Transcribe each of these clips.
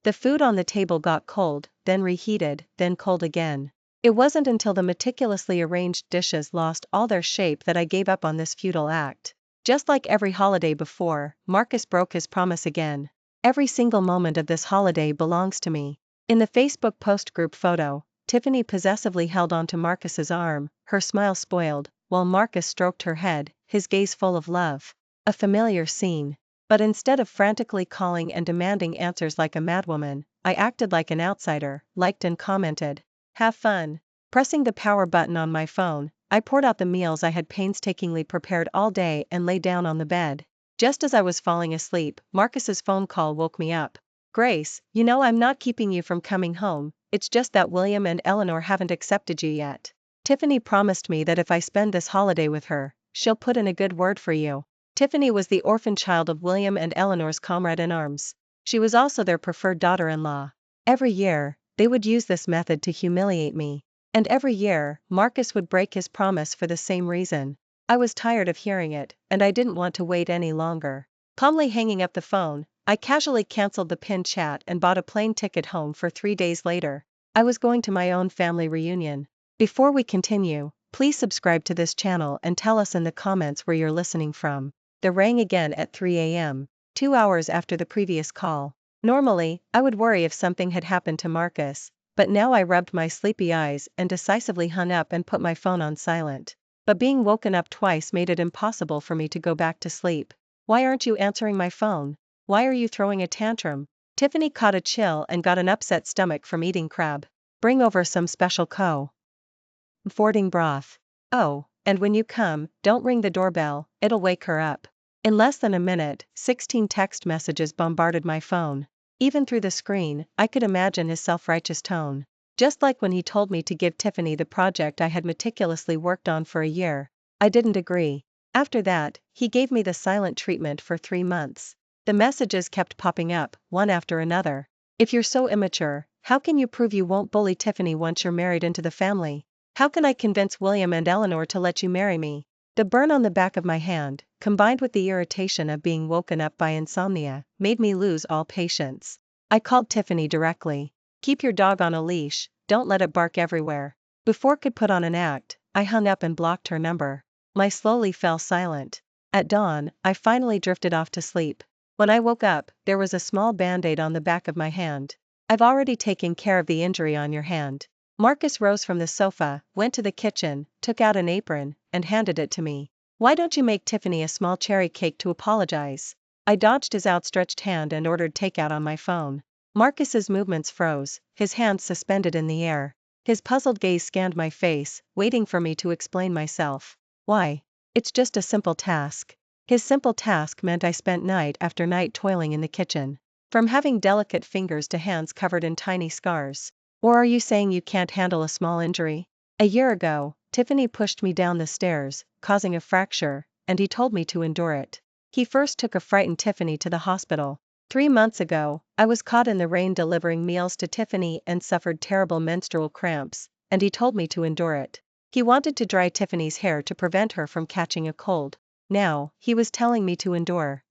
The food on the table got cold, then reheated, then cold again. It wasn't until the meticulously arranged dishes lost all their shape that I gave up on this futile act. Just like every holiday before, Marcus broke his promise again. Every single moment of this holiday belongs to me. In the Facebook post group photo, Tiffany possessively held onto Marcus's arm, her smile spoiled, while Marcus stroked her head, his gaze full of love. A familiar scene. But instead of frantically calling and demanding answers like a madwoman, I acted like an outsider, liked and commented. Have fun. Pressing the power button on my phone, I poured out the meals I had painstakingly prepared all day and lay down on the bed. Just as I was falling asleep, Marcus's phone call woke me up. Grace, you know I'm not keeping you from coming home, it's just that William and Eleanor haven't accepted you yet. Tiffany promised me that if I spend this holiday with her, she'll put in a good word for you. Tiffany was the orphan child of William and Eleanor's comrade in arms. She was also their preferred daughter-in-law. Every year, they would use this method to humiliate me. And every year, Marcus would break his promise for the same reason. I was tired of hearing it, and I didn't want to wait any longer. Calmly hanging up the phone, I casually canceled the pinned chat and bought a plane ticket home for 3 days later. I was going to my own family reunion. Before we continue, please subscribe to this channel and tell us in the comments where you're listening from. The rang again at 3 a.m., 2 hours after the previous call. Normally, I would worry if something had happened to Marcus, but now I rubbed my sleepy eyes and decisively hung up and put my phone on silent. But being woken up twice made it impossible for me to go back to sleep. Why aren't you answering my phone? Why are you throwing a tantrum? Tiffany caught a chill and got an upset stomach from eating crab. Bring over some special comforting broth. Oh, and when you come, don't ring the doorbell, it'll wake her up. In less than a minute, 16 text messages bombarded my phone. Even through the screen, I could imagine his self-righteous tone. Just like when he told me to give Tiffany the project I had meticulously worked on for a year. I didn't agree. After that, he gave me the silent treatment for 3 months. The messages kept popping up, one after another. If you're so immature, how can you prove you won't bully Tiffany once you're married into the family? How can I convince William and Eleanor to let you marry me? The burn on the back of my hand, combined with the irritation of being woken up by insomnia, made me lose all patience. I called Tiffany directly. Keep your dog on a leash, don't let it bark everywhere. Before could put on an act, I hung up and blocked her number. I slowly fell silent. At dawn, I finally drifted off to sleep. When I woke up, there was a small band-aid on the back of my hand. I've already taken care of the injury on your hand. Marcus rose from the sofa, went to the kitchen, took out an apron, and handed it to me. Why don't you make Tiffany a small cherry cake to apologize? I dodged his outstretched hand and ordered takeout on my phone. Marcus's movements froze, his hands suspended in the air. His puzzled gaze scanned my face, waiting for me to explain myself. Why? It's just a simple task. His simple task meant I spent night after night toiling in the kitchen. From having delicate fingers to hands covered in tiny scars. Or are you saying you can't handle a small injury? A year ago, Tiffany pushed me down the stairs, causing a fracture, and he told me to endure it. He first took a frightened Tiffany to the hospital. 3 months ago, I was caught in the rain delivering meals to Tiffany and suffered terrible menstrual cramps, and he told me to endure it. He wanted to dry Tiffany's hair to prevent her from catching a cold. Now, he was telling me to endure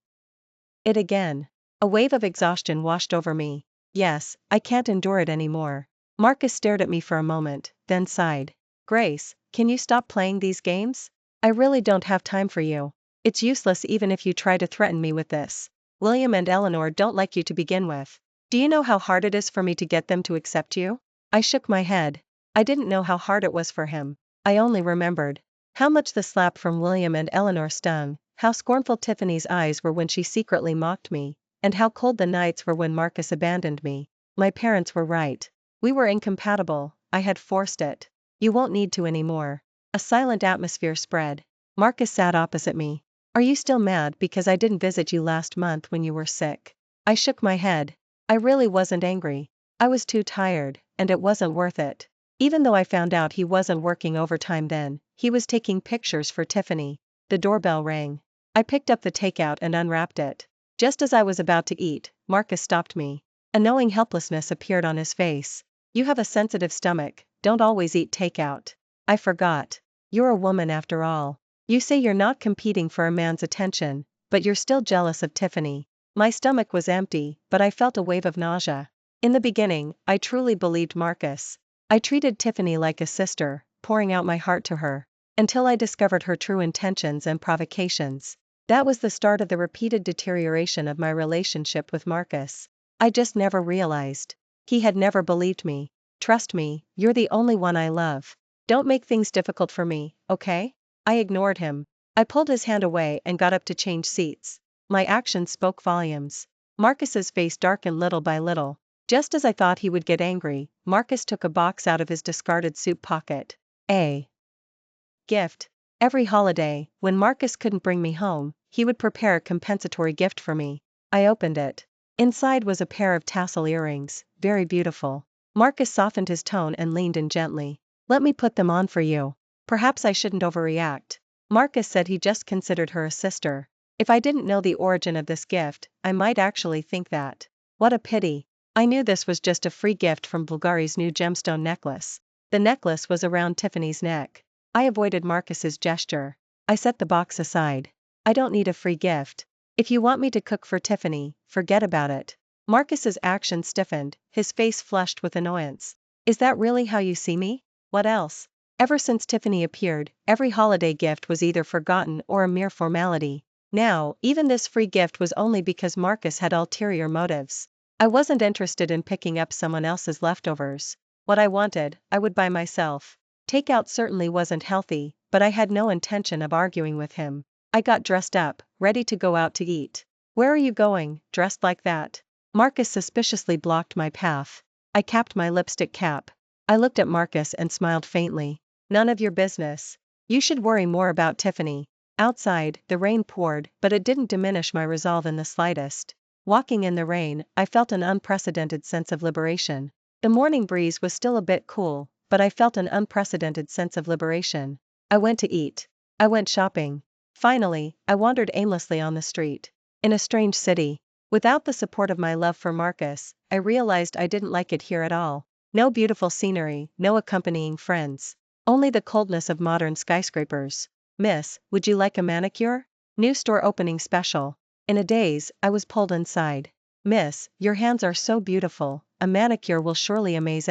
it again. A wave of exhaustion washed over me. Yes, I can't endure it anymore. Marcus stared at me for a moment, then sighed. Grace, can you stop playing these games? I really don't have time for you. It's useless even if you try to threaten me with this. William and Eleanor don't like you to begin with. Do you know how hard it is for me to get them to accept you? I shook my head. I didn't know how hard it was for him. I only remembered how much the slap from William and Eleanor stung, how scornful Tiffany's eyes were when she secretly mocked me, and how cold the nights were when Marcus abandoned me. My parents were right. We were incompatible, I had forced it. You won't need to anymore. A silent atmosphere spread. Marcus sat opposite me. Are you still mad because I didn't visit you last month when you were sick? I shook my head. I really wasn't angry. I was too tired, and it wasn't worth it. Even though I found out he wasn't working overtime then, he was taking pictures for Tiffany. The doorbell rang. I picked up the takeout and unwrapped it. Just as I was about to eat, Marcus stopped me. A knowing helplessness appeared on his face. You have a sensitive stomach, don't always eat takeout. I forgot. You're a woman after all. You say you're not competing for a man's attention, but you're still jealous of Tiffany. My stomach was empty, but I felt a wave of nausea. In the beginning, I truly believed Marcus. I treated Tiffany like a sister, pouring out my heart to her, until I discovered her true intentions and provocations. That was the start of the repeated deterioration of my relationship with Marcus. I just never realized. He had never believed me. Trust me, you're the only one I love. Don't make things difficult for me, okay? I ignored him. I pulled his hand away and got up to change seats. My actions spoke volumes. Marcus's face darkened little by little. Just as I thought he would get angry, Marcus took a box out of his discarded suit pocket. A gift. Every holiday, when Marcus couldn't bring me home, he would prepare a compensatory gift for me. I opened it. Inside was a pair of tassel earrings, very beautiful. Marcus softened his tone and leaned in gently. Let me put them on for you. Perhaps I shouldn't overreact. Marcus said he just considered her a sister. If I didn't know the origin of this gift, I might actually think that. What a pity. I knew this was just a free gift from Bulgari's new gemstone necklace. The necklace was around Tiffany's neck. I avoided Marcus's gesture. I set the box aside. I don't need a free gift. If you want me to cook for Tiffany, forget about it. Marcus's action stiffened, his face flushed with annoyance. Is that really how you see me? What else? Ever since Tiffany appeared, every holiday gift was either forgotten or a mere formality. Now, even this free gift was only because Marcus had ulterior motives. I wasn't interested in picking up someone else's leftovers. What I wanted, I would buy myself. Takeout certainly wasn't healthy, but I had no intention of arguing with him. I got dressed up, ready to go out to eat. Where are you going, dressed like that? Marcus suspiciously blocked my path. I capped my lipstick cap. I looked at Marcus and smiled faintly. None of your business. You should worry more about Tiffany. Outside, the rain poured, but it didn't diminish my resolve in the slightest. Walking in the rain, I felt an unprecedented sense of liberation. The morning breeze was still a bit cool, but I felt an unprecedented sense of liberation. I went to eat. I went shopping. Finally, I wandered aimlessly on the street. In a strange city. Without the support of my love for Marcus, I realized I didn't like it here at all. No beautiful scenery, no accompanying friends. Only the coldness of modern skyscrapers. Miss, would you like a manicure? New store opening special. In a daze, I was pulled inside. Miss, your hands are so beautiful, a manicure will surely amaze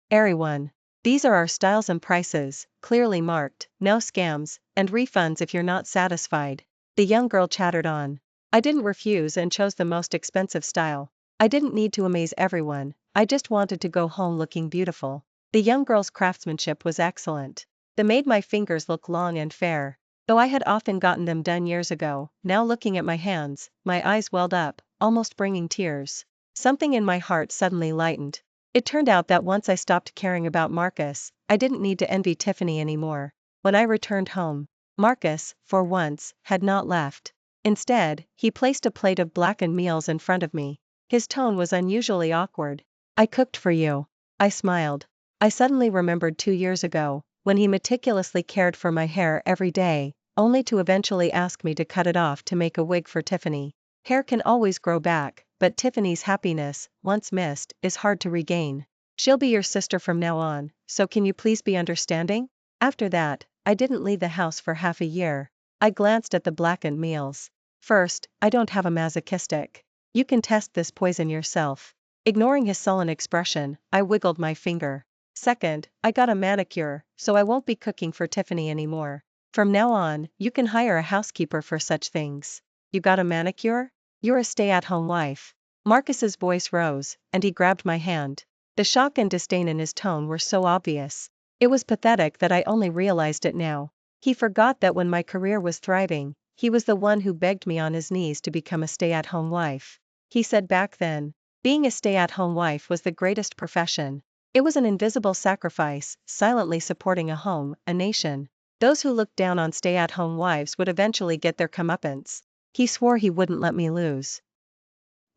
everyone. These are our styles and prices, clearly marked, no scams, and refunds if you're not satisfied. The young girl chattered on. I didn't refuse and chose the most expensive style. I didn't need to amaze everyone, I just wanted to go home looking beautiful. The young girl's craftsmanship was excellent. They made my fingers look long and fair. Though I had often gotten them done years ago, now looking at my hands, my eyes welled up, almost bringing tears. Something in my heart suddenly lightened. It turned out that once I stopped caring about Marcus, I didn't need to envy Tiffany anymore. When I returned home, Marcus, for once, had not left. Instead, he placed a plate of blackened meals in front of me. His tone was unusually awkward. I cooked for you. I smiled. I suddenly remembered 2 years ago, when he meticulously cared for my hair every day, only to eventually ask me to cut it off to make a wig for Tiffany. Hair can always grow back, but Tiffany's happiness, once missed, is hard to regain. She'll be your sister from now on, so can you please be understanding? After that, I didn't leave the house for half a year. I glanced at the blackened meals. First, I don't have a masochistic. You can test this poison yourself. Ignoring his sullen expression, I wiggled my finger. Second, I got a manicure, so I won't be cooking for Tiffany anymore. From now on, you can hire a housekeeper for such things. You got a manicure? You're a stay-at-home wife. Marcus's voice rose, and he grabbed my hand. The shock and disdain in his tone were so obvious. It was pathetic that I only realized it now. He forgot that when my career was thriving, he was the one who begged me on his knees to become a stay-at-home wife. He said back then, being a stay-at-home wife was the greatest profession. It was an invisible sacrifice, silently supporting a home, a nation. Those who looked down on stay-at-home wives would eventually get their comeuppance. He swore he wouldn't let me lose.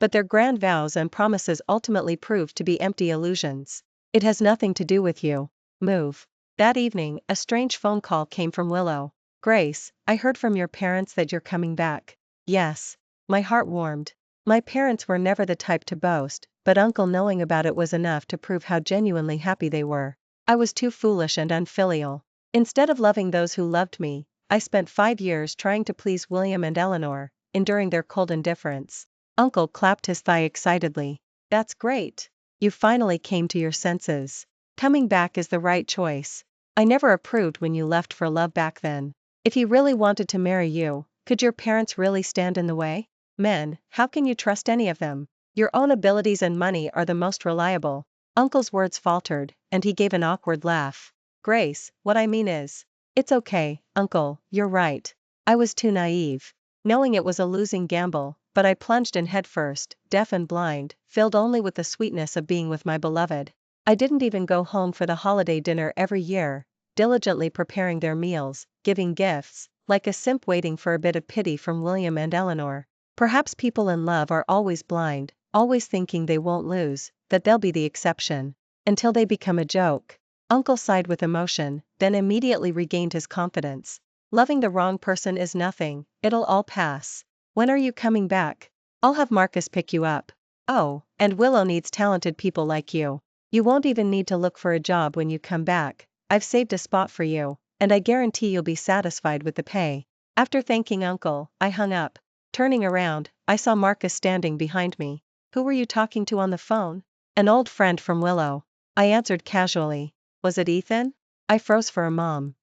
But their grand vows and promises ultimately proved to be empty illusions. It has nothing to do with you. Move. That evening, a strange phone call came from Willow. Grace, I heard from your parents that you're coming back. Yes. My heart warmed. My parents were never the type to boast, but Uncle knowing about it was enough to prove how genuinely happy they were. I was too foolish and unfilial. Instead of loving those who loved me, I spent 5 years trying to please William and Eleanor, enduring their cold indifference. Uncle clapped his thigh excitedly. That's great. You finally came to your senses. Coming back is the right choice. I never approved when you left for love back then. If he really wanted to marry you, could your parents really stand in the way? Men, how can you trust any of them? Your own abilities and money are the most reliable. Uncle's words faltered, and he gave an awkward laugh. Grace, what I mean is, it's okay, Uncle, you're right. I was too naive. Knowing it was a losing gamble, but I plunged in headfirst, deaf and blind, filled only with the sweetness of being with my beloved. I didn't even go home for the holiday dinner every year, diligently preparing their meals, giving gifts, like a simp waiting for a bit of pity from William and Eleanor. Perhaps people in love are always blind, always thinking they won't lose, that they'll be the exception. Until they become a joke. Uncle sighed with emotion, then immediately regained his confidence. Loving the wrong person is nothing, it'll all pass. When are you coming back? I'll have Marcus pick you up. Oh, and Willow needs talented people like you. You won't even need to look for a job when you come back. I've saved a spot for you, and I guarantee you'll be satisfied with the pay. After thanking Uncle, I hung up. Turning around, I saw Marcus standing behind me. Who were you talking to on the phone? An old friend from Willow. I answered casually. Was it Ethan? I froze for a moment.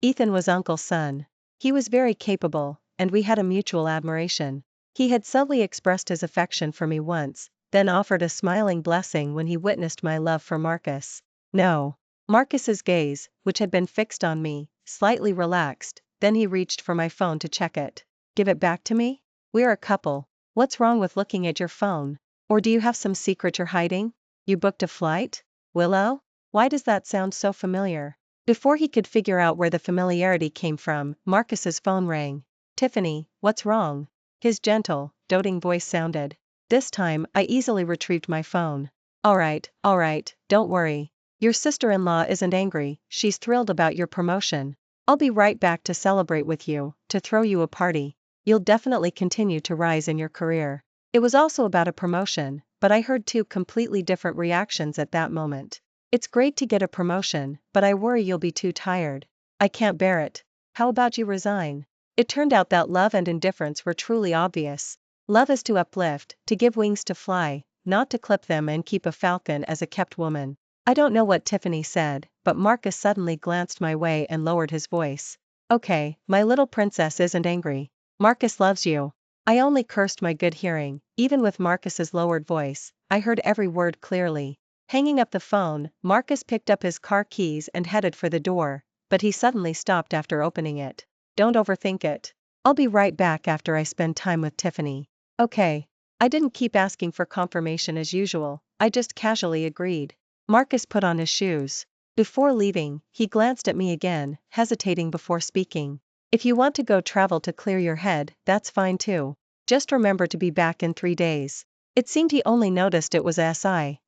Ethan was Uncle's son. He was very capable, and we had a mutual admiration. He had subtly expressed his affection for me once, then offered a smiling blessing when he witnessed my love for Marcus. No. Marcus's gaze, which had been fixed on me, slightly relaxed, then he reached for my phone to check it. Give it back to me? We're a couple. What's wrong with looking at your phone? Or do you have some secret you're hiding? You booked a flight? Willow? Why does that sound so familiar? Before he could figure out where the familiarity came from, Marcus's phone rang. Tiffany, what's wrong? His gentle, doting voice sounded. This time, I easily retrieved my phone. All right, don't worry. Your sister-in-law isn't angry, she's thrilled about your promotion. I'll be right back to celebrate with you, to throw you a party. You'll definitely continue to rise in your career. It was also about a promotion, but I heard two completely different reactions at that moment. It's great to get a promotion, but I worry you'll be too tired. I can't bear it. How about you resign? It turned out that love and indifference were truly obvious. Love is to uplift, to give wings to fly, not to clip them and keep a falcon as a kept woman. I don't know what Tiffany said, but Marcus suddenly glanced my way and lowered his voice. Okay, my little princess isn't angry. Marcus loves you. I only cursed my good hearing. Even with Marcus's lowered voice, I heard every word clearly. Hanging up the phone, Marcus picked up his car keys and headed for the door, but he suddenly stopped after opening it. Don't overthink it. I'll be right back after I spend time with Tiffany. Okay. I didn't keep asking for confirmation as usual, I just casually agreed. Marcus put on his shoes. Before leaving, he glanced at me again, hesitating before speaking. If you want to go travel to clear your head, that's fine too. Just remember to be back in 3 days. It seemed he only noticed it was SI.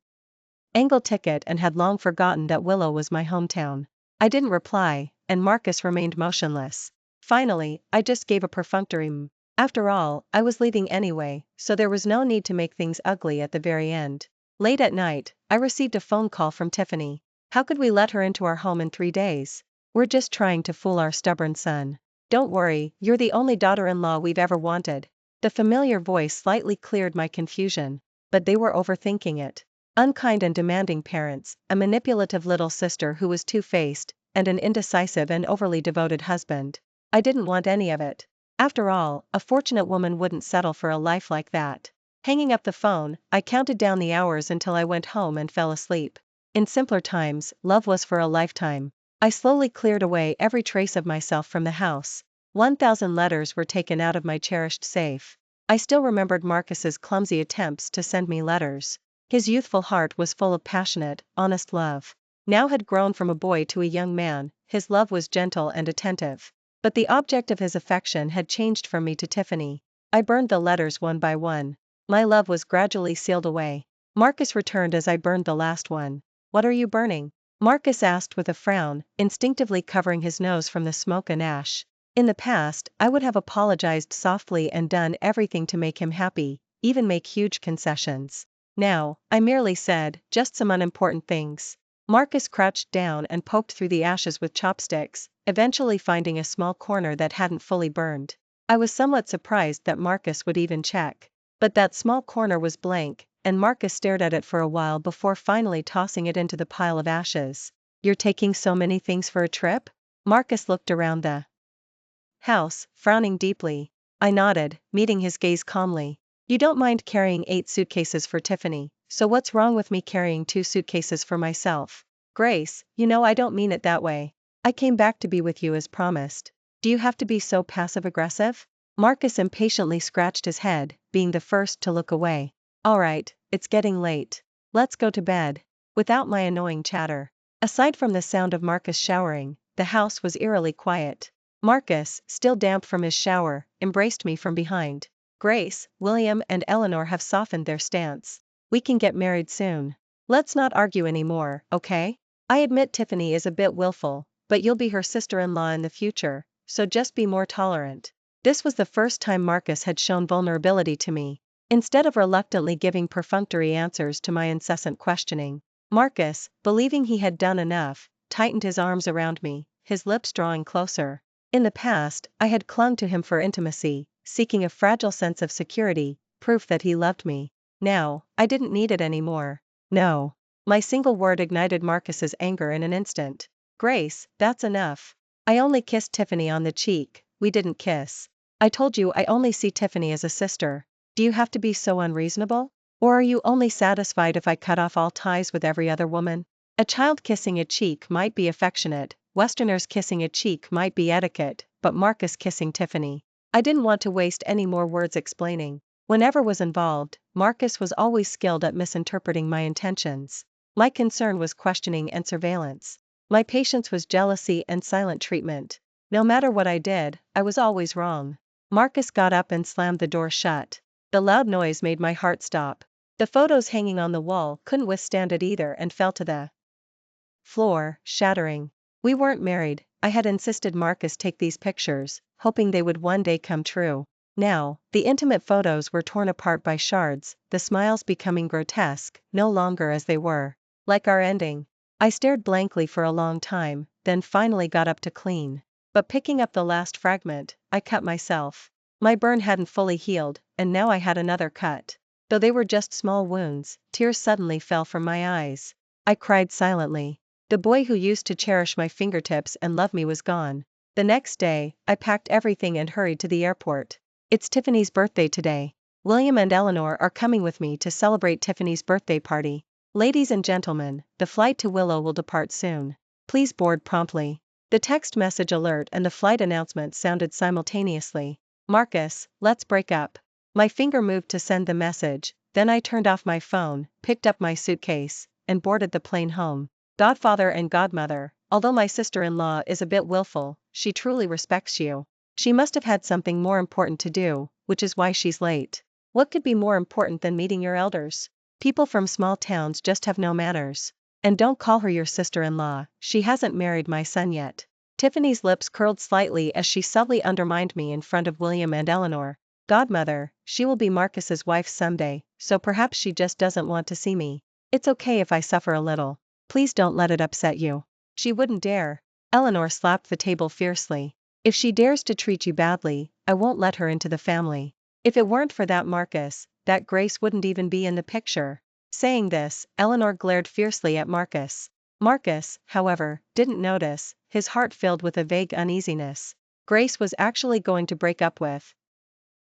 Angle ticket and had long forgotten that Willow was my hometown. I didn't reply, and Marcus remained motionless. Finally, I just gave a perfunctory mm. After all, I was leaving anyway, so there was no need to make things ugly at the very end. Late at night, I received a phone call from Tiffany. How could we let her into our home in 3 days? We're just trying to fool our stubborn son. Don't worry, you're the only daughter-in-law we've ever wanted. The familiar voice slightly cleared my confusion, but they were overthinking it. Unkind and demanding parents, a manipulative little sister who was two-faced, and an indecisive and overly devoted husband. I didn't want any of it. After all, a fortunate woman wouldn't settle for a life like that. Hanging up the phone, I counted down the hours until I went home and fell asleep. In simpler times, love was for a lifetime. I slowly cleared away every trace of myself from the house. 1,000 letters were taken out of my cherished safe. I still remembered Marcus's clumsy attempts to send me letters. His youthful heart was full of passionate, honest love. Now had grown from a boy to a young man, his love was gentle and attentive. But the object of his affection had changed from me to Tiffany. I burned the letters one by one. My love was gradually sealed away. Marcus returned as I burned the last one. What are you burning? Marcus asked with a frown, instinctively covering his nose from the smoke and ash. In the past, I would have apologized softly and done everything to make him happy, even make huge concessions. Now, I merely said, just some unimportant things. Marcus crouched down and poked through the ashes with chopsticks, eventually finding a small corner that hadn't fully burned. I was somewhat surprised that Marcus would even check. But that small corner was blank, and Marcus stared at it for a while before finally tossing it into the pile of ashes. "You're taking so many things for a trip?" Marcus looked around the house, frowning deeply. I nodded, meeting his gaze calmly. "You don't mind carrying 8 suitcases for Tiffany, so what's wrong with me carrying 2 suitcases for myself?" "Grace, you know I don't mean it that way. I came back to be with you as promised. Do you have to be so passive-aggressive?" Marcus impatiently scratched his head, being the first to look away. "Alright, it's getting late. Let's go to bed." Without my annoying chatter. Aside from the sound of Marcus showering, the house was eerily quiet. Marcus, still damp from his shower, embraced me from behind. "Grace, William and Eleanor have softened their stance. We can get married soon. Let's not argue anymore, okay? I admit Tiffany is a bit willful, but you'll be her sister-in-law in the future, so just be more tolerant." This was the first time Marcus had shown vulnerability to me. Instead of reluctantly giving perfunctory answers to my incessant questioning, Marcus, believing he had done enough, tightened his arms around me, his lips drawing closer. In the past, I had clung to him for intimacy, seeking a fragile sense of security, proof that he loved me. Now, I didn't need it anymore. "No." My single word ignited Marcus's anger in an instant. "Grace, that's enough. I only kissed Tiffany on the cheek, we didn't kiss. I told you I only see Tiffany as a sister. Do you have to be so unreasonable? Or are you only satisfied if I cut off all ties with every other woman?" A child kissing a cheek might be affectionate, Westerners kissing a cheek might be etiquette, but Marcus kissing Tiffany. I didn't want to waste any more words explaining. Whenever was involved, Marcus was always skilled at misinterpreting my intentions. My concern was questioning and surveillance. My patience was jealousy and silent treatment. No matter what I did, I was always wrong. Marcus got up and slammed the door shut. The loud noise made my heart stop. The photos hanging on the wall couldn't withstand it either and fell to the floor, shattering. We weren't married, I had insisted Marcus take these pictures, hoping they would one day come true. Now, the intimate photos were torn apart by shards, the smiles becoming grotesque, no longer as they were. Like our ending. I stared blankly for a long time, then finally got up to clean. But picking up the last fragment, I cut myself. My burn hadn't fully healed, and now I had another cut. Though they were just small wounds, tears suddenly fell from my eyes. I cried silently. The boy who used to cherish my fingertips and love me was gone. The next day, I packed everything and hurried to the airport. It's Tiffany's birthday today. William and Eleanor are coming with me to celebrate Tiffany's birthday party. Ladies and gentlemen, the flight to Willow will depart soon. Please board promptly. The text message alert and the flight announcement sounded simultaneously. "Marcus, let's break up." My finger moved to send the message, then I turned off my phone, picked up my suitcase, and boarded the plane home. Godfather and godmother, although my sister-in-law is a bit willful, she truly respects you. She must have had something more important to do, which is why she's late. What could be more important than meeting your elders? People from small towns just have no manners. And don't call her your sister-in-law, she hasn't married my son yet. Tiffany's lips curled slightly as she subtly undermined me in front of William and Eleanor. Godmother, she will be Marcus's wife someday, so perhaps she just doesn't want to see me. It's okay if I suffer a little. Please don't let it upset you. She wouldn't dare. Eleanor slapped the table fiercely. If she dares to treat you badly, I won't let her into the family. If it weren't for that Marcus, that Grace wouldn't even be in the picture. Saying this, Eleanor glared fiercely at Marcus. Marcus, however, didn't notice, his heart filled with a vague uneasiness. Grace was actually going to break up with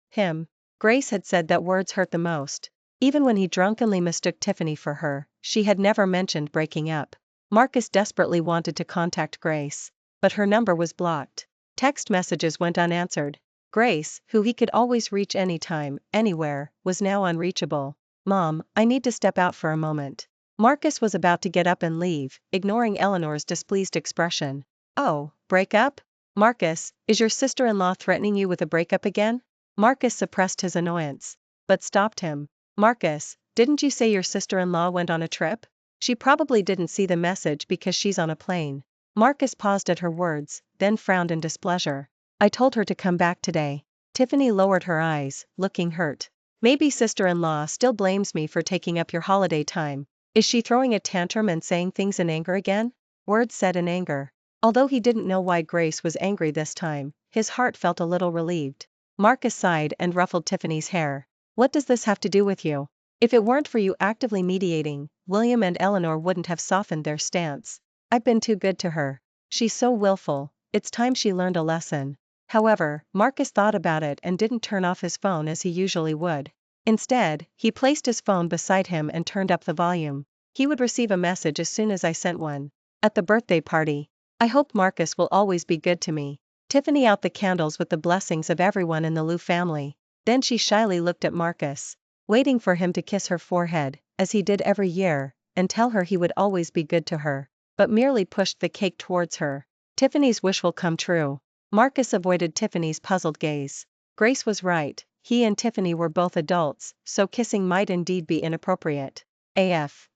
him. Grace had said that words hurt the most. Even when he drunkenly mistook Tiffany for her, she had never mentioned breaking up. Marcus desperately wanted to contact Grace, but her number was blocked. Text messages went unanswered. Grace, who he could always reach anytime, anywhere, was now unreachable. "Mom, I need to step out for a moment." Marcus was about to get up and leave, ignoring Eleanor's displeased expression. "Oh, break up? Marcus, is your sister-in-law threatening you with a breakup again?" Marcus suppressed his annoyance, but stopped him. "Marcus, didn't you say your sister-in-law went on a trip? She probably didn't see the message because she's on a plane." Marcus paused at her words, then frowned in displeasure. "I told her to come back today." Tiffany lowered her eyes, looking hurt. "Maybe sister-in-law still blames me for taking up your holiday time. Is she throwing a tantrum and saying things in anger again?" Words said in anger. Although he didn't know why Grace was angry this time, his heart felt a little relieved. Marcus sighed and ruffled Tiffany's hair. What does this have to do with you? If it weren't for you actively mediating, William and Eleanor wouldn't have softened their stance. I've been too good to her. She's so willful, it's time she learned a lesson. However, Marcus thought about it and didn't turn off his phone as he usually would. Instead, he placed his phone beside him and turned up the volume. He would receive a message as soon as I sent one. At the birthday party. I hope Marcus will always be good to me. Tiffany out the candles with the blessings of everyone in the Liu family. Then she shyly looked at Marcus, waiting for him to kiss her forehead, as he did every year, and tell her he would always be good to her, but merely pushed the cake towards her. Tiffany's wish will come true. Marcus avoided Tiffany's puzzled gaze. Grace was right, he and Tiffany were both adults, so kissing might indeed be inappropriate. AF.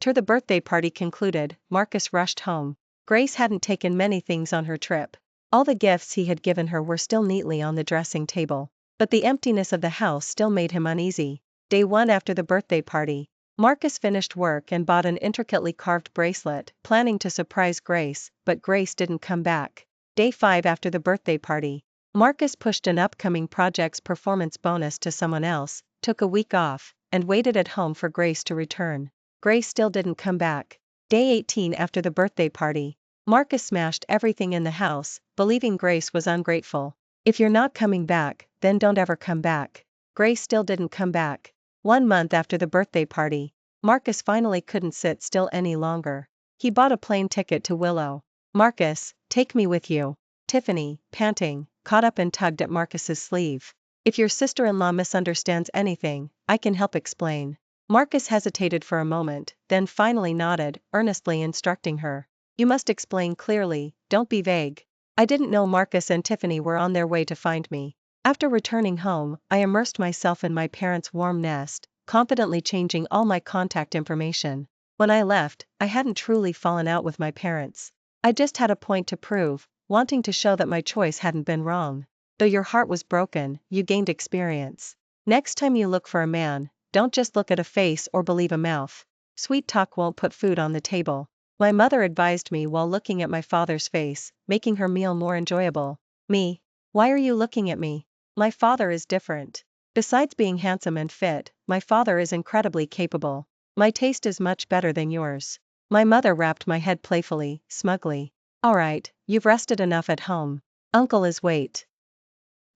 Till the birthday party concluded, Marcus rushed home. Grace hadn't taken many things on her trip. All the gifts he had given her were still neatly on the dressing table. But the emptiness of the house still made him uneasy. Day 1 after the birthday party. Marcus finished work and bought an intricately carved bracelet, planning to surprise Grace, but Grace didn't come back. Day 5 after the birthday party. Marcus pushed an upcoming project's performance bonus to someone else, took a week off, and waited at home for Grace to return. Grace still didn't come back. Day 18 after the birthday party. Marcus smashed everything in the house, believing Grace was ungrateful. If you're not coming back, then don't ever come back. Grace still didn't come back. 1 month after the birthday party. Marcus finally couldn't sit still any longer. He bought a plane ticket to Willow. Marcus, take me with you. Tiffany, panting, caught up and tugged at Marcus's sleeve. If your sister-in-law misunderstands anything, I can help explain. Marcus hesitated for a moment, then finally nodded, earnestly instructing her. You must explain clearly, don't be vague. I didn't know Marcus and Tiffany were on their way to find me. After returning home, I immersed myself in my parents' warm nest, confidently changing all my contact information. When I left, I hadn't truly fallen out with my parents. I just had a point to prove, wanting to show that my choice hadn't been wrong. Though your heart was broken, you gained experience. Next time you look for a man, don't just look at a face or believe a mouth. Sweet talk won't put food on the table. My mother advised me while looking at my father's face, making her meal more enjoyable. Me? Why are you looking at me? My father is different. Besides being handsome and fit, my father is incredibly capable. My taste is much better than yours. My mother rapped my head playfully, smugly. Alright, you've rested enough at home. Uncle is wait.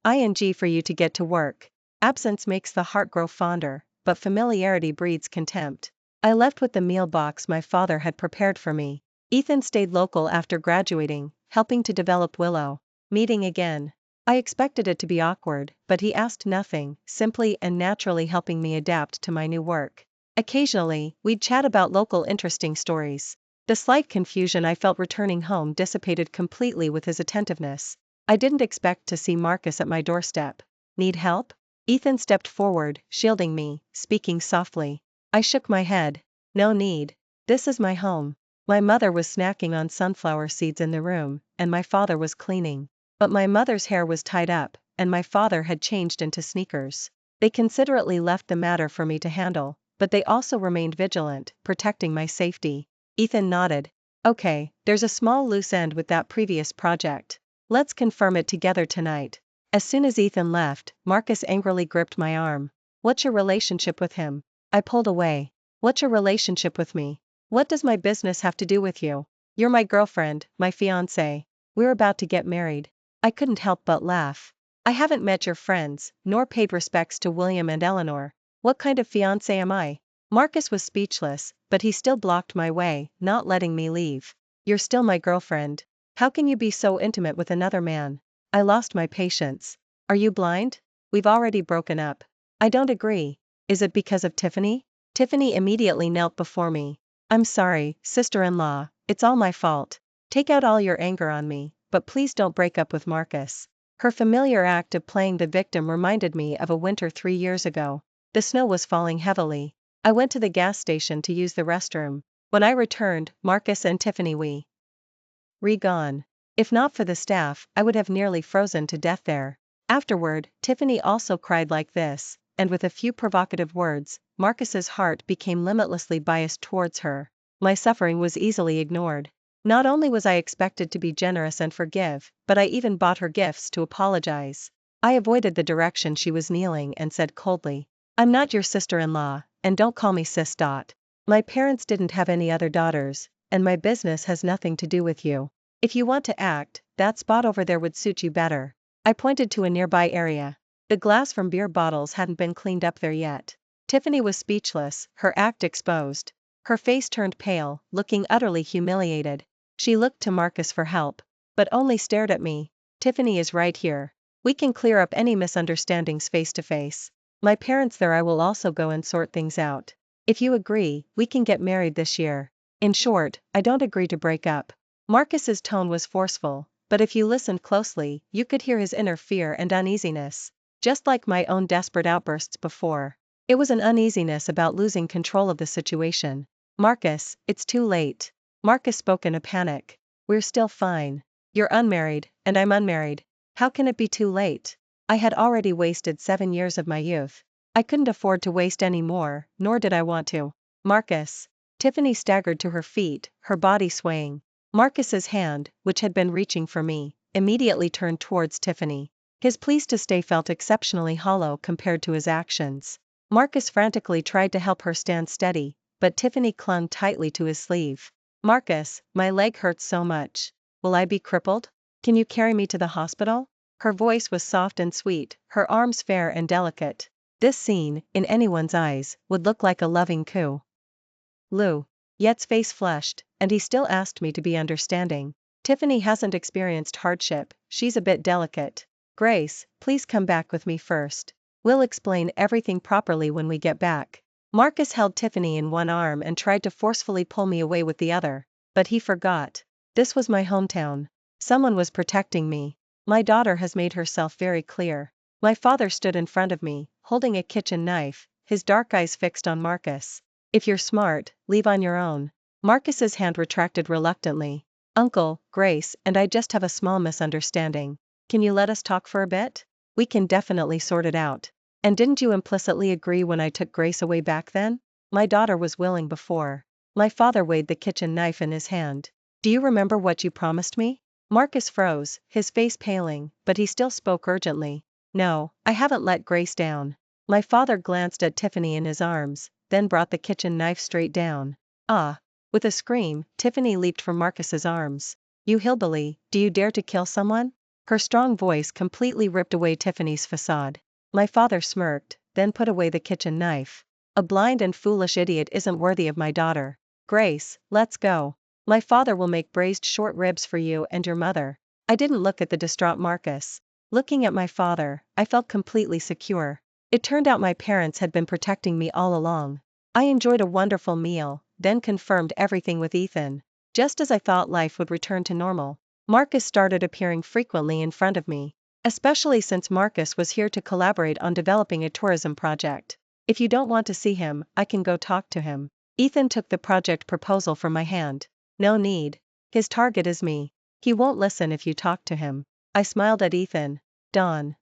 ING for you to get to work. Absence makes the heart grow fonder, but familiarity breeds contempt. I left with the meal box my father had prepared for me. Ethan stayed local after graduating, helping to develop Willow. Meeting again. I expected it to be awkward, but he asked nothing, simply and naturally helping me adapt to my new work. Occasionally, we'd chat about local interesting stories. The slight confusion I felt returning home dissipated completely with his attentiveness. I didn't expect to see Marcus at my doorstep. Need help? Ethan stepped forward, shielding me, speaking softly. I shook my head. No need. This is my home. My mother was snacking on sunflower seeds in the room, and my father was cleaning. But my mother's hair was tied up, and my father had changed into sneakers. They considerately left the matter for me to handle, but they also remained vigilant, protecting my safety. Ethan nodded. Okay, there's a small loose end with that previous project. Let's confirm it together tonight. As soon as Ethan left, Marcus angrily gripped my arm. What's your relationship with him? I pulled away. What's your relationship with me? What does my business have to do with you? You're my girlfriend, my fiancé. We're about to get married. I couldn't help but laugh. I haven't met your friends, nor paid respects to William and Eleanor. What kind of fiancé am I? Marcus was speechless, but he still blocked my way, not letting me leave. You're still my girlfriend. How can you be so intimate with another man? I lost my patience. Are you blind? We've already broken up. I don't agree. Is it because of Tiffany? Tiffany immediately knelt before me. I'm sorry, sister-in-law, it's all my fault. Take out all your anger on me, but please don't break up with Marcus. Her familiar act of playing the victim reminded me of a winter 3 years ago. The snow was falling heavily. I went to the gas station to use the restroom. When I returned, Marcus and Tiffany were gone. If not for the staff, I would have nearly frozen to death there. Afterward, Tiffany also cried like this, and with a few provocative words, Marcus's heart became limitlessly biased towards her. My suffering was easily ignored. Not only was I expected to be generous and forgive, but I even bought her gifts to apologize. I avoided the direction she was kneeling and said coldly, "I'm not your sister-in-law, and don't call me sis. My parents didn't have any other daughters, and my business has nothing to do with you. If you want to act, that spot over there would suit you better." I pointed to a nearby area. The glass from beer bottles hadn't been cleaned up there yet. Tiffany was speechless, her act exposed. Her face turned pale, looking utterly humiliated. She looked to Marcus for help, but only stared at me. "Tiffany is right here. We can clear up any misunderstandings face to face. My parents there, I will also go and sort things out. If you agree, we can get married this year. In short, I don't agree to break up." Marcus's tone was forceful, but if you listened closely, you could hear his inner fear and uneasiness, just like my own desperate outbursts before. It was an uneasiness about losing control of the situation. "Marcus, it's too late." Marcus spoke in a panic. "We're still fine. You're unmarried, and I'm unmarried. How can it be too late? I had already wasted 7 years of my youth. I couldn't afford to waste any more, nor did I want to." "Marcus." Tiffany staggered to her feet, her body swaying. Marcus's hand, which had been reaching for me, immediately turned towards Tiffany. His pleas to stay felt exceptionally hollow compared to his actions. Marcus frantically tried to help her stand steady, but Tiffany clung tightly to his sleeve. "Marcus, my leg hurts so much. Will I be crippled? Can you carry me to the hospital?" Her voice was soft and sweet, her arms fair and delicate. This scene, in anyone's eyes, would look like a loving coup. Lou. Yet's face flushed, and he still asked me to be understanding. "Tiffany hasn't experienced hardship, she's a bit delicate. Grace, please come back with me first. We'll explain everything properly when we get back." Marcus held Tiffany in one arm and tried to forcefully pull me away with the other, but he forgot. This was my hometown. Someone was protecting me. My daughter has made herself very clear. My father stood in front of me, holding a kitchen knife, his dark eyes fixed on Marcus. "If you're smart, leave on your own." Marcus's hand retracted reluctantly. "Uncle, Grace and I just have a small misunderstanding. Can you let us talk for a bit? We can definitely sort it out." "And didn't you implicitly agree when I took Grace away back then? My daughter was willing before." My father weighed the kitchen knife in his hand. "Do you remember what you promised me?" Marcus froze, his face paling, but he still spoke urgently. "No, I haven't let Grace down." My father glanced at Tiffany in his arms, then brought the kitchen knife straight down. "Ah!" With a scream, Tiffany leaped from Marcus's arms. "You hillbilly, do you dare to kill someone?" Her strong voice completely ripped away Tiffany's facade. My father smirked, then put away the kitchen knife. "A blind and foolish idiot isn't worthy of my daughter. Grace, let's go. My father will make braised short ribs for you and your mother." I didn't look at the distraught Marcus. Looking at my father, I felt completely secure. It turned out my parents had been protecting me all along. I enjoyed a wonderful meal, then confirmed everything with Ethan. Just as I thought life would return to normal, Marcus started appearing frequently in front of me. Especially since Marcus was here to collaborate on developing a tourism project. "If you don't want to see him, I can go talk to him." Ethan took the project proposal from my hand. "No need. His target is me. He won't listen if you talk to him." I smiled at Ethan. "Don't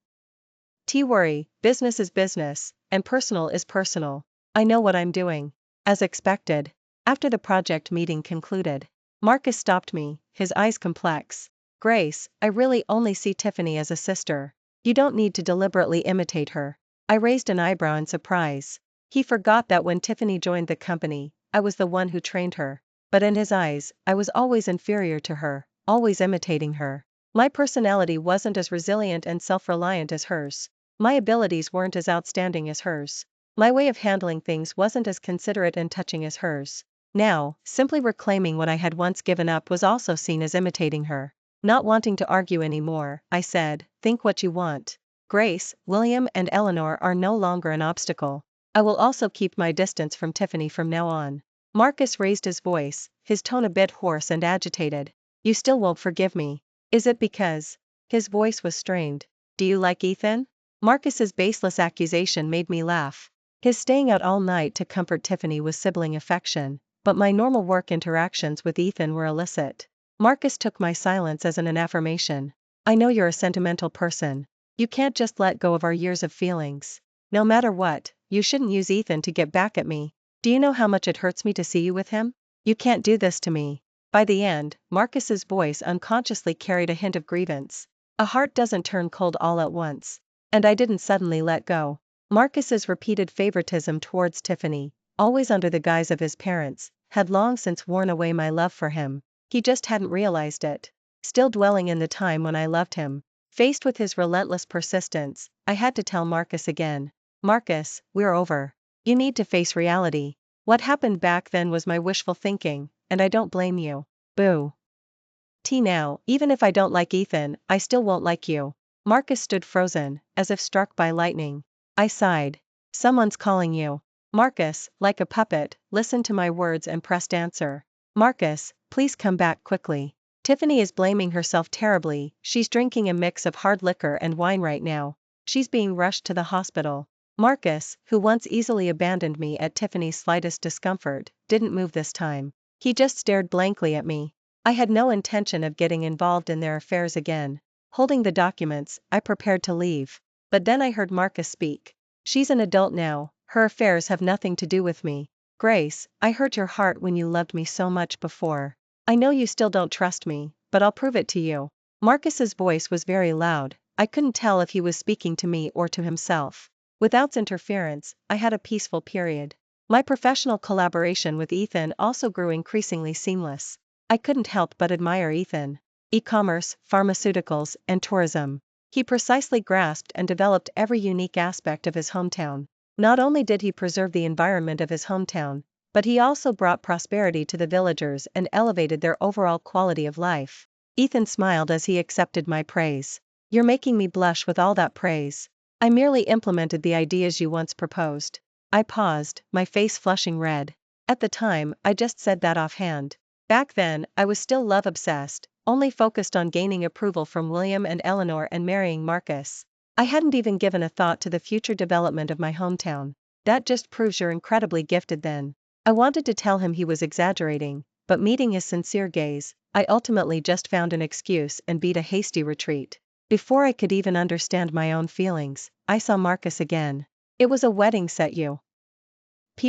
worry, business is business, and personal is personal. I know what I'm doing." As expected, after the project meeting concluded, Marcus stopped me, his eyes complex. "Grace, I really only see Tiffany as a sister. You don't need to deliberately imitate her." I raised an eyebrow in surprise. He forgot that when Tiffany joined the company, I was the one who trained her. But in his eyes, I was always inferior to her, always imitating her. My personality wasn't as resilient and self-reliant as hers. My abilities weren't as outstanding as hers. My way of handling things wasn't as considerate and touching as hers. Now, simply reclaiming what I had once given up was also seen as imitating her. Not wanting to argue anymore, I said, "Think what you want. Grace, William and Eleanor are no longer an obstacle. I will also keep my distance from Tiffany from now on." Marcus raised his voice, his tone a bit hoarse and agitated. "You still won't forgive me. Is it because—" His voice was strained. "Do you like Ethan?" Marcus's baseless accusation made me laugh. His staying out all night to comfort Tiffany was sibling affection, but my normal work interactions with Ethan were illicit. Marcus took my silence as an affirmation. "I know you're a sentimental person. You can't just let go of our years of feelings. No matter what, you shouldn't use Ethan to get back at me. Do you know how much it hurts me to see you with him? You can't do this to me." By the end, Marcus's voice unconsciously carried a hint of grievance. A heart doesn't turn cold all at once. And I didn't suddenly let go. Marcus's repeated favoritism towards Tiffany, always under the guise of his parents, had long since worn away my love for him. He just hadn't realized it. Still dwelling in the time when I loved him. Faced with his relentless persistence, I had to tell Marcus again. Marcus, we're over. You need to face reality. What happened back then was my wishful thinking, and I don't blame you. Boo. Now, even if I don't like Ethan, I still won't like you. Marcus stood frozen, as if struck by lightning. I sighed. Someone's calling you. Marcus, like a puppet, listened to my words and pressed answer. Marcus, please come back quickly. Tiffany is blaming herself terribly. She's drinking a mix of hard liquor and wine right now. She's being rushed to the hospital. Marcus, who once easily abandoned me at Tiffany's slightest discomfort, didn't move this time. He just stared blankly at me. I had no intention of getting involved in their affairs again. Holding the documents, I prepared to leave. But then I heard Marcus speak. She's an adult now, her affairs have nothing to do with me. Grace, I hurt your heart when you loved me so much before. I know you still don't trust me, but I'll prove it to you. Marcus's voice was very loud. I couldn't tell if he was speaking to me or to himself. Without interference, I had a peaceful period. My professional collaboration with Ethan also grew increasingly seamless. I couldn't help but admire Ethan. E-commerce, pharmaceuticals, and tourism. He precisely grasped and developed every unique aspect of his hometown. Not only did he preserve the environment of his hometown, but he also brought prosperity to the villagers and elevated their overall quality of life. Ethan smiled as he accepted my praise. You're making me blush with all that praise. I merely implemented the ideas you once proposed. I paused, my face flushing red. At the time, I just said that offhand. Back then, I was still love-obsessed, only focused on gaining approval from William and Eleanor and marrying Marcus. I hadn't even given a thought to the future development of my hometown. That just proves you're incredibly gifted then. I wanted to tell him he was exaggerating, but meeting his sincere gaze, I ultimately just found an excuse and beat a hasty retreat. Before I could even understand my own feelings, I saw Marcus again. It was a wedding set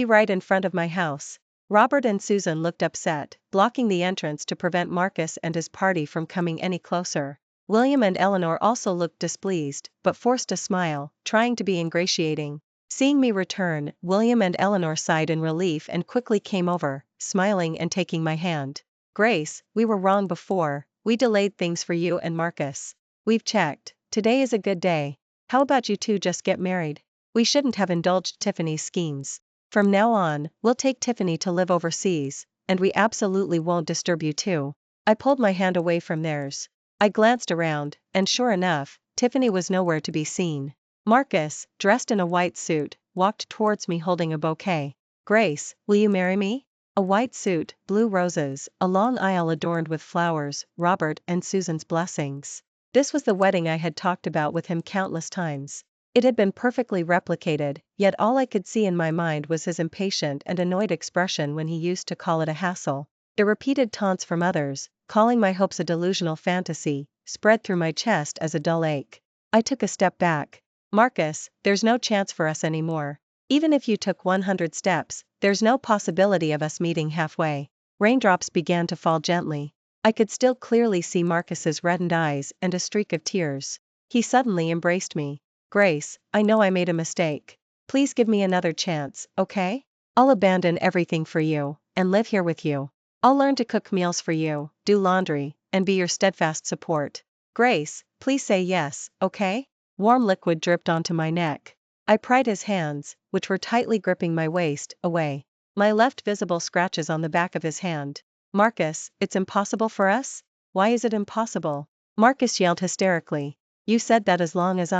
right in front of my house. Robert and Susan looked upset, blocking the entrance to prevent Marcus and his party from coming any closer. William and Eleanor also looked displeased, but forced a smile, trying to be ingratiating. Seeing me return, William and Eleanor sighed in relief and quickly came over, smiling and taking my hand. Grace, we were wrong before, we delayed things for you and Marcus. We've checked, today is a good day. How about you two just get married? We shouldn't have indulged Tiffany's schemes. From now on, we'll take Tiffany to live overseas, and we absolutely won't disturb you two. I pulled my hand away from theirs. I glanced around, and sure enough, Tiffany was nowhere to be seen. Marcus, dressed in a white suit, walked towards me holding a bouquet. Grace, will you marry me? A white suit, blue roses, a long aisle adorned with flowers, Robert and Susan's blessings. This was the wedding I had talked about with him countless times. It had been perfectly replicated, yet all I could see in my mind was his impatient and annoyed expression when he used to call it a hassle. The repeated taunts from others, calling my hopes a delusional fantasy, spread through my chest as a dull ache. I took a step back. Marcus, there's no chance for us anymore. Even if you took 100 steps, there's no possibility of us meeting halfway. Raindrops began to fall gently. I could still clearly see Marcus's reddened eyes and a streak of tears. He suddenly embraced me. Grace, I know I made a mistake. Please give me another chance, okay? I'll abandon everything for you, and live here with you. I'll learn to cook meals for you, do laundry, and be your steadfast support. Grace, please say yes, okay? Warm liquid dripped onto my neck. I pried his hands, which were tightly gripping my waist, away. My left visible scratches on the back of his hand. Marcus, it's impossible for us? Why is it impossible? Marcus yelled hysterically. You said that as long as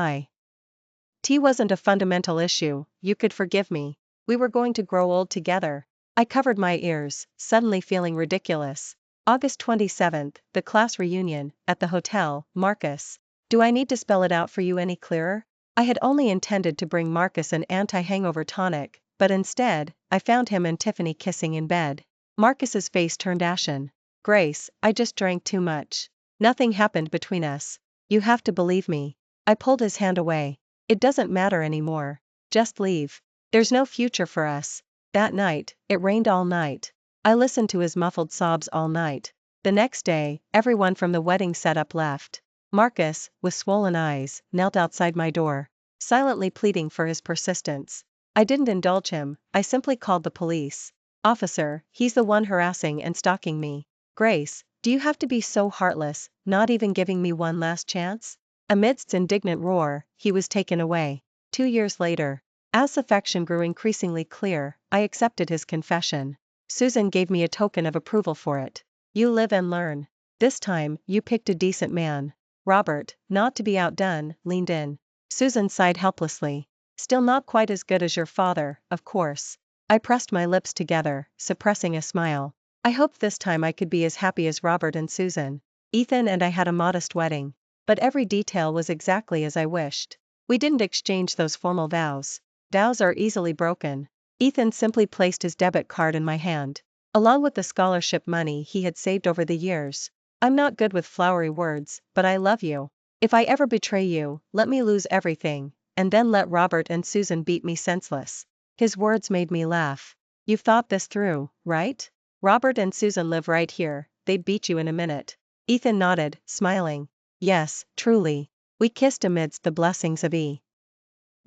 T wasn't a fundamental issue, you could forgive me. We were going to grow old together. I covered my ears, suddenly feeling ridiculous. August 27th, the class reunion, at the hotel. Marcus. Do I need to spell it out for you any clearer? I had only intended to bring Marcus an anti-hangover tonic, but instead, I found him and Tiffany kissing in bed. Marcus's face turned ashen. Grace, I just drank too much. Nothing happened between us. You have to believe me. I pulled his hand away. It doesn't matter anymore. Just leave. There's no future for us. That night, it rained all night. I listened to his muffled sobs all night. The next day, everyone from the wedding setup left. Marcus, with swollen eyes, knelt outside my door. silently pleading for his persistence. I didn't indulge him, I simply called the police. Officer, he's the one harassing and stalking me. Grace, do you have to be so heartless, not even giving me one last chance? Amidst indignant roar, he was taken away. 2 years later, as affection grew increasingly clear, I accepted his confession. Susan gave me a token of approval for it. You live and learn. This time, you picked a decent man. Robert, not to be outdone, leaned in. Susan sighed helplessly. Still not quite as good as your father, of course. I pressed my lips together, suppressing a smile. I hoped this time I could be as happy as Robert and Susan. Ethan and I had a modest wedding. But every detail was exactly as I wished. We didn't exchange those formal vows. Vows are easily broken. Ethan simply placed his debit card in my hand, along with the scholarship money he had saved over the years. I'm not good with flowery words, but I love you. If I ever betray you, let me lose everything, and then let Robert and Susan beat me senseless. His words made me laugh. You've thought this through, right? Robert and Susan live right here, they'd beat you in a minute. Ethan nodded, smiling. Yes, truly. We kissed amidst the blessings of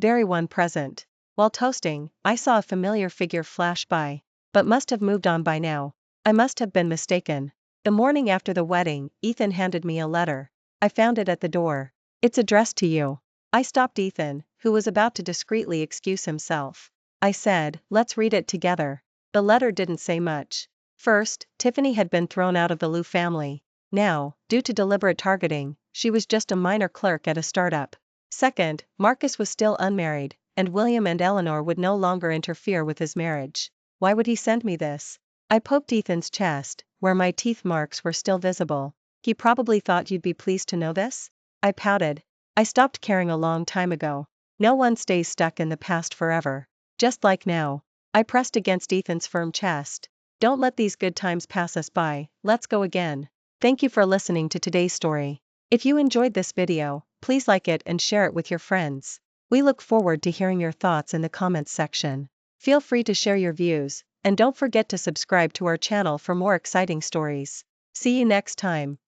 everyone present. While toasting, I saw a familiar figure flash by, but must have moved on by now. I must have been mistaken. The morning after the wedding, Ethan handed me a letter. I found it at the door. It's addressed to you. I stopped Ethan, who was about to discreetly excuse himself. I said, let's read it together. The letter didn't say much. First, Tiffany had been thrown out of the Liu family. Now, due to deliberate targeting, she was just a minor clerk at a startup. Second, Marcus was still unmarried, and William and Eleanor would no longer interfere with his marriage. Why would he send me this? I poked Ethan's chest, where my teeth marks were still visible. He probably thought you'd be pleased to know this? I pouted. I stopped caring a long time ago. No one stays stuck in the past forever. Just like now. I pressed against Ethan's firm chest. Don't let these good times pass us by, let's go again. Thank you for listening to today's story. If you enjoyed this video, please like it and share it with your friends. We look forward to hearing your thoughts in the comments section. Feel free to share your views, and don't forget to subscribe to our channel for more exciting stories. See you next time.